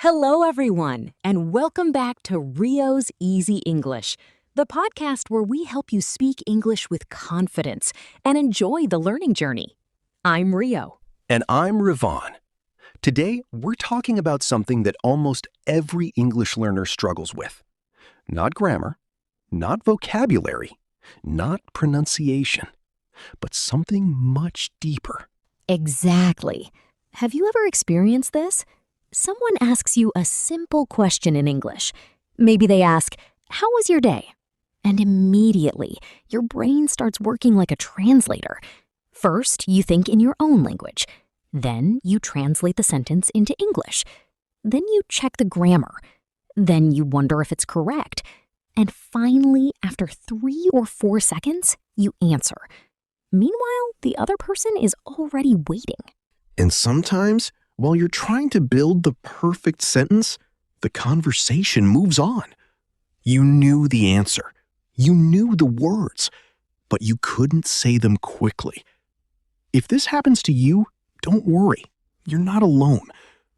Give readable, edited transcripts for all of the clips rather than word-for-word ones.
Hello, everyone, and welcome back to Rio's Easy English, the podcast where we help you speak English with confidence and enjoy the learning journey. I'm Rio. And I'm Rivaan. Today, we're talking about something that almost every English learner struggles with. Not grammar, not vocabulary, not pronunciation, but something much deeper. Exactly. Have you ever experienced this? Someone asks you a simple question in English. Maybe they ask, "How was your day?" And immediately, your brain starts working like a translator. First, you think in your own language. Then you translate the sentence into English. Then you check the grammar. Then you wonder if it's correct. And finally, after 3 or 4 seconds, you answer. Meanwhile, the other person is already waiting. And sometimes, while you're trying to build the perfect sentence, the conversation moves on. You knew the answer. You knew the words, but you couldn't say them quickly. If this happens to you, don't worry. You're not alone.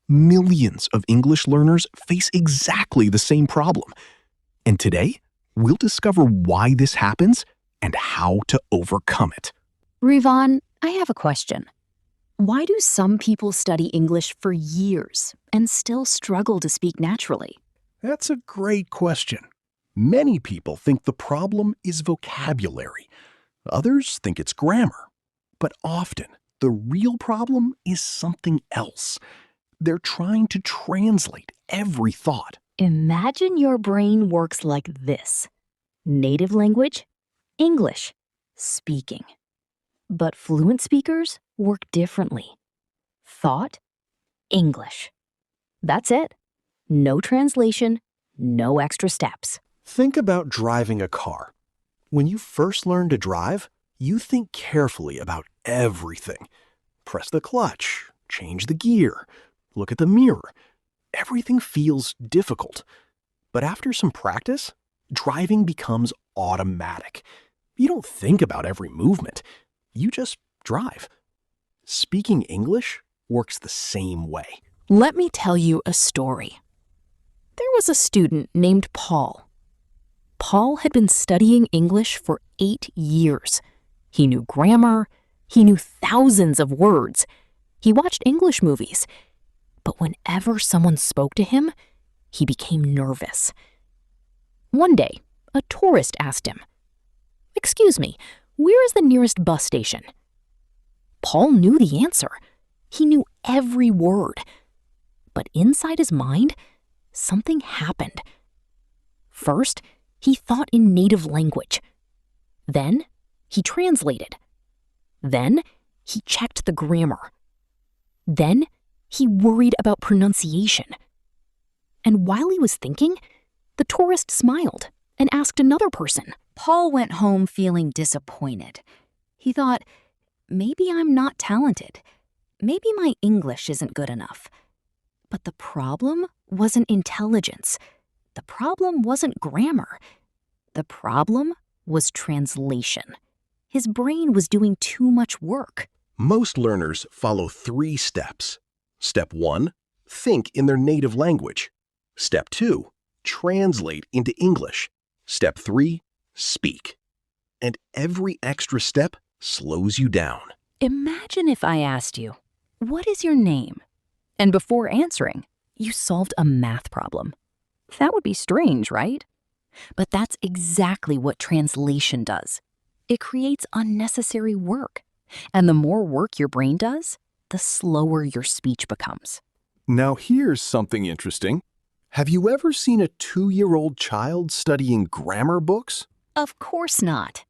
Millions of English learners face exactly the same problem. And today, we'll discover why this happens and how to overcome it. Rivaan, I have a question. Why do some people study English for years and still struggle to speak naturally? That's a great question. Many people think the problem is vocabulary. Others think it's grammar. But often, the real problem is something else. They're trying to translate every thought. Imagine your brain works like this. Native language, English, speaking. But fluent speakers work differently. Thought, English. That's it. No translation, no extra steps. Think about driving a car. When you first learn to drive, you think carefully about everything. Press the clutch, change the gear, look at the mirror. Everything feels difficult. But after some practice, driving becomes automatic. You don't think about every movement. You just drive. Speaking English works the same way. Let me tell you a story. There was a student named Paul. Paul had been studying English for 8 years. He knew grammar. He knew thousands of words. He watched English movies. But whenever someone spoke to him, he became nervous. One day, a tourist asked him, "Excuse me, where is the nearest bus station?" Paul knew the answer. He knew every word. But inside his mind, something happened. First, he thought in native language. Then, he translated. Then, he checked the grammar. Then, he worried about pronunciation. And while he was thinking, the tourist smiled and asked another person. Paul went home feeling disappointed. He thought, maybe I'm not talented. Maybe my English isn't good enough. But the problem wasn't intelligence. The problem wasn't grammar. The problem was translation. His brain was doing too much work. Most learners follow 3 steps. Step 1, think in their native language. Step 2, translate into English. Step 3, speak. And every extra step slows you down. Imagine if I asked you, "What is your name?" And before answering, you solved a math problem. That would be strange, right? But that's exactly what translation does. It creates unnecessary work. And the more work your brain does, the slower your speech becomes. Now here's something interesting. Have you ever seen a 2-year-old child studying grammar books? Of course not.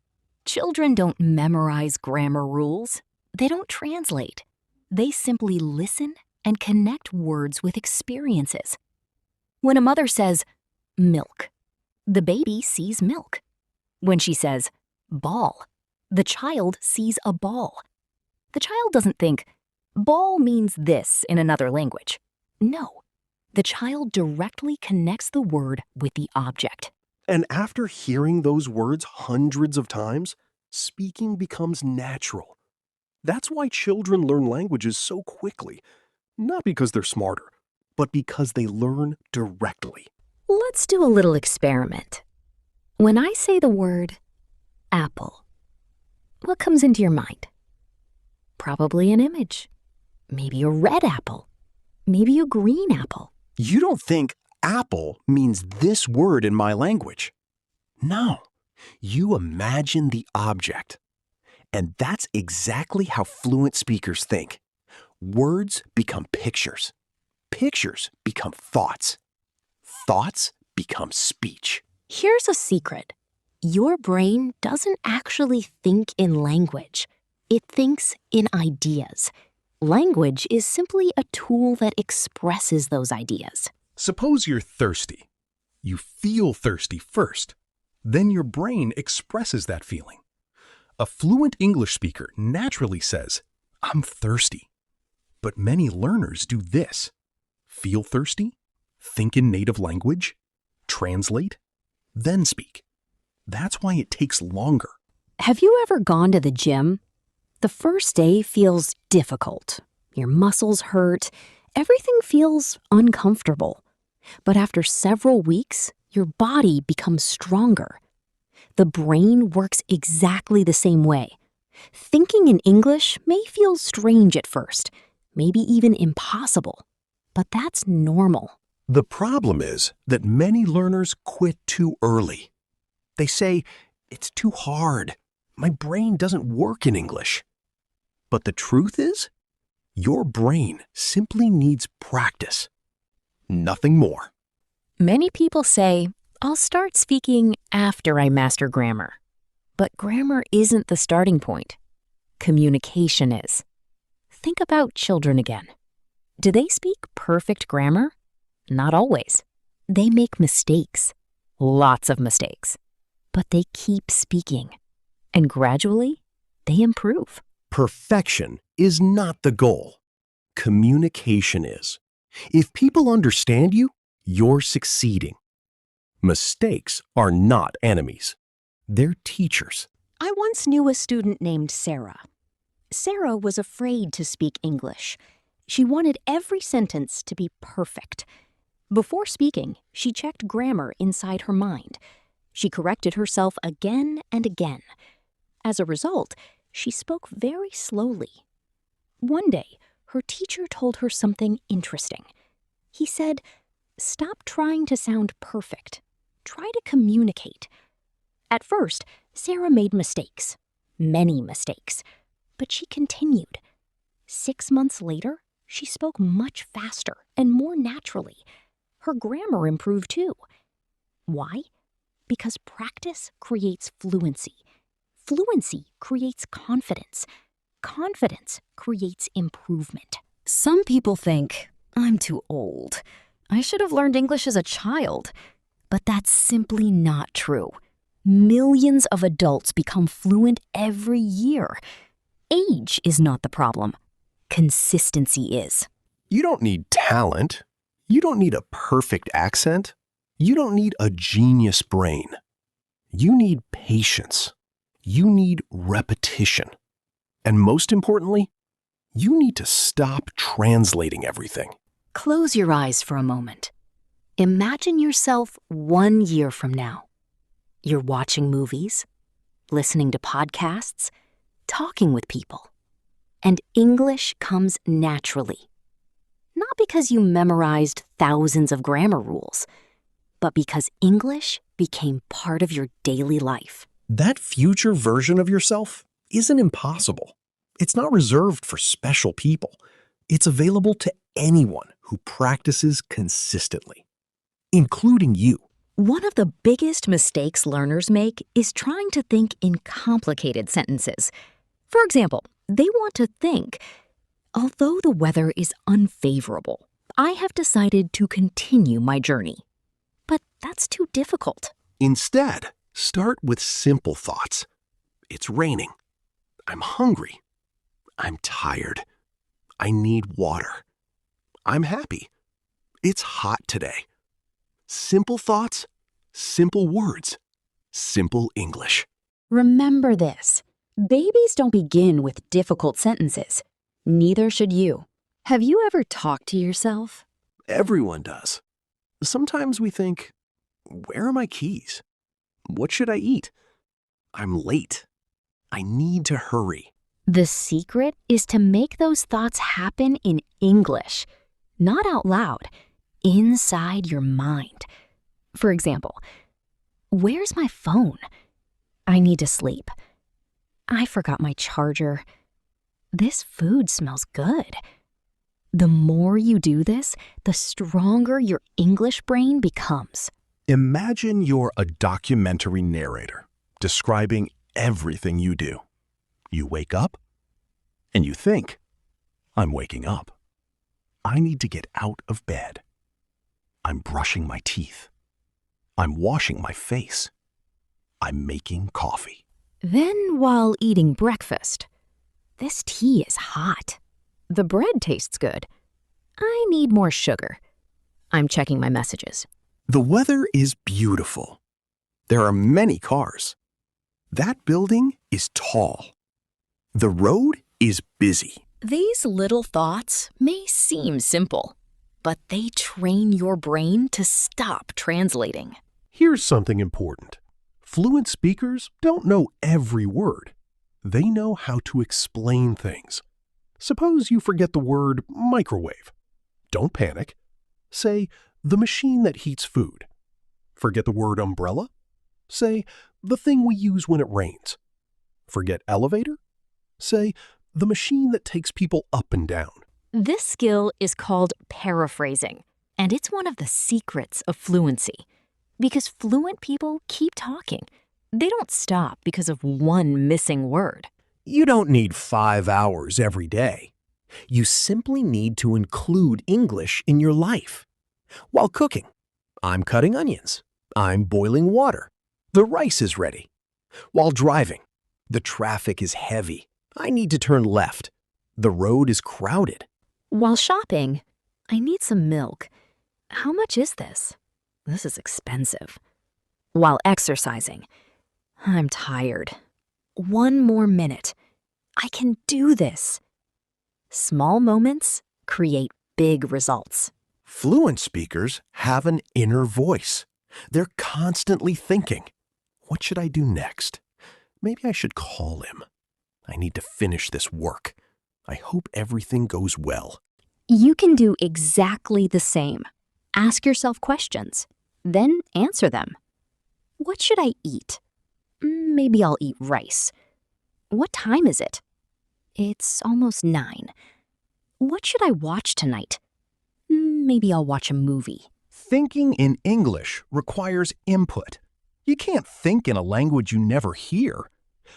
Children don't memorize grammar rules. They don't translate. They simply listen and connect words with experiences. When a mother says, "milk," the baby sees milk. When she says, "ball," the child sees a ball. The child doesn't think, "ball means this" in another language. No, the child directly connects the word with the object. And after hearing those words hundreds of times, speaking becomes natural. That's why children learn languages so quickly. Not because they're smarter, but because they learn directly. Let's do a little experiment. When I say the word apple, what comes into your mind? Probably an image. Maybe a red apple. Maybe a green apple. You don't think apple means this word in my language. No, you imagine the object. And that's exactly how fluent speakers think. Words become pictures. Pictures become thoughts. Thoughts become speech. Here's a secret. Your brain doesn't actually think in language. It thinks in ideas. Language is simply a tool that expresses those ideas. Suppose you're thirsty. You feel thirsty first. Then your brain expresses that feeling. A fluent English speaker naturally says, "I'm thirsty." But many learners do this: feel thirsty, think in native language, translate, then speak. That's why it takes longer. Have you ever gone to the gym? The first day feels difficult. Your muscles hurt. Everything feels uncomfortable. But after several weeks, your body becomes stronger. The brain works exactly the same way. Thinking in English may feel strange at first, maybe even impossible, but that's normal. The problem is that many learners quit too early. They say, "It's too hard. My brain doesn't work in English." But the truth is, your brain simply needs practice. Nothing more. Many people say, I'll start speaking after I master grammar. But grammar isn't the starting point. Communication is. Think about children again. Do they speak perfect grammar? Not always. They make mistakes. Lots of mistakes. But they keep speaking. And gradually, they improve. Perfection is not the goal. Communication is. If people understand you, you're succeeding. Mistakes are not enemies. They're teachers. I once knew a student named Sarah. Sarah was afraid to speak English. She wanted every sentence to be perfect. Before speaking, she checked grammar inside her mind. She corrected herself again and again. As a result, she spoke very slowly. One day, her teacher told her something interesting. He said, "Stop trying to sound perfect. Try to communicate." At first, Sarah made mistakes, many mistakes, but she continued. 6 months later, she spoke much faster and more naturally. Her grammar improved too. Why? Because practice creates fluency. Fluency creates confidence. Confidence creates improvement. Some people think, I'm too old. I should have learned English as a child. But that's simply not true. Millions of adults become fluent every year. Age is not the problem. Consistency is. You don't need talent. You don't need a perfect accent. You don't need a genius brain. You need patience. You need repetition. And most importantly, you need to stop translating everything. Close your eyes for a moment. Imagine yourself 1 year from now. You're watching movies, listening to podcasts, talking with people. And English comes naturally. Not because you memorized thousands of grammar rules, but because English became part of your daily life. That future version of yourself isn't impossible. It's not reserved for special people. It's available to anyone who practices consistently, including you. One of the biggest mistakes learners make is trying to think in complicated sentences. For example, they want to think, although the weather is unfavorable, I have decided to continue my journey. But that's too difficult. Instead, start with simple thoughts. It's raining. I'm hungry. I'm tired. I need water. I'm happy. It's hot today. Simple thoughts, simple words, simple English. Remember this. Babies don't begin with difficult sentences. Neither should you. Have you ever talked to yourself? Everyone does. Sometimes we think, where are my keys? What should I eat? I'm late. I need to hurry. The secret is to make those thoughts happen in English, not out loud, inside your mind. For example, where's my phone? I need to sleep. I forgot my charger. This food smells good. The more you do this, the stronger your English brain becomes. Imagine you're a documentary narrator describing everything you do. You wake up and you think, I'm waking up. I need to get out of bed. I'm brushing my teeth. I'm washing my face. I'm making coffee. Then, while eating breakfast, this tea is hot. The bread tastes good. I need more sugar. I'm checking my messages. The weather is beautiful. There are many cars. That building is tall. The road is busy. These little thoughts may seem simple, but they train your brain to stop translating. Here's something important. Fluent speakers don't know every word. They know how to explain things. Suppose you forget the word microwave. Don't panic. Say, the machine that heats food. Forget the word umbrella? Say, the thing we use when it rains. Forget elevator? Say, the machine that takes people up and down. This skill is called paraphrasing, and it's one of the secrets of fluency. Because fluent people keep talking. They don't stop because of one missing word. You don't need 5 hours every day. You simply need to include English in your life. While cooking, I'm cutting onions. I'm boiling water. The rice is ready. While driving, the traffic is heavy. I need to turn left. The road is crowded. While shopping, I need some milk. How much is this? This is expensive. While exercising, I'm tired. 1 more minute. I can do this. Small moments create big results. Fluent speakers have an inner voice. They're constantly thinking, what should I do next? Maybe I should call him. I need to finish this work. I hope everything goes well. You can do exactly the same. Ask yourself questions, then answer them. What should I eat? Maybe I'll eat rice. What time is it? It's almost 9. What should I watch tonight? Maybe I'll watch a movie. Thinking in English requires input. You can't think in a language you never hear.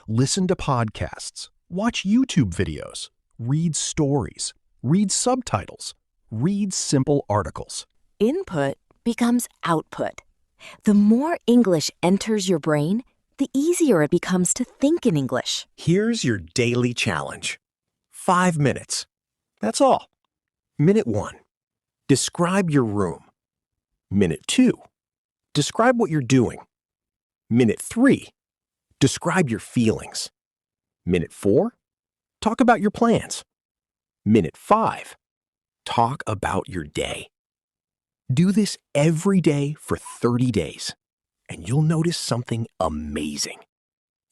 Listen to podcasts, watch YouTube videos, read stories, read subtitles, read simple articles. Input becomes output. The more English enters your brain, the easier it becomes to think in English. Here's your daily challenge. 5 minutes. That's all. Minute 1. Describe your room. Minute 2. Describe what you're doing. Minute 3. Describe your feelings. Minute 4. Talk about your plans. Minute 5. Talk about your day. Do this every day for 30 days, and you'll notice something amazing.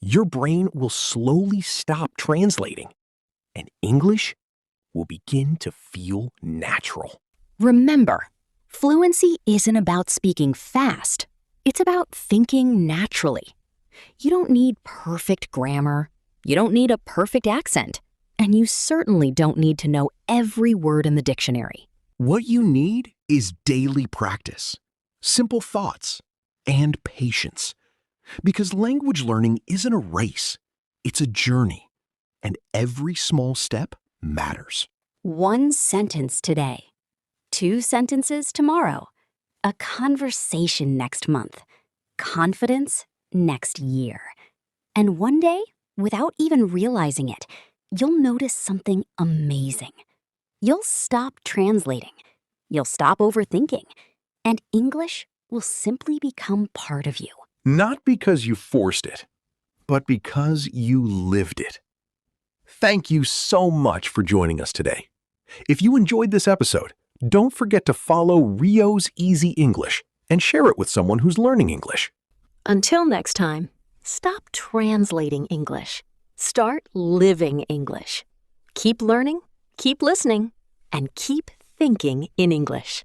Your brain will slowly stop translating, and English will begin to feel natural. Remember, fluency isn't about speaking fast. It's about thinking naturally. You don't need perfect grammar. You don't need a perfect accent. And you certainly don't need to know every word in the dictionary. What you need is daily practice, simple thoughts, and patience. Because language learning isn't a race, it's a journey, and every small step matters. 1 sentence today, 2 sentences tomorrow, a conversation next month, confidence next year. And one day, without even realizing it, you'll notice something amazing. You'll stop translating. You'll stop overthinking. And English will simply become part of you. Not because you forced it, but because you lived it. Thank you so much for joining us today. If you enjoyed this episode, Don't forget to follow Rio's Easy English and share it with someone who's learning English. Until next time, stop translating English. Start living English. Keep learning, keep listening, and keep thinking in English.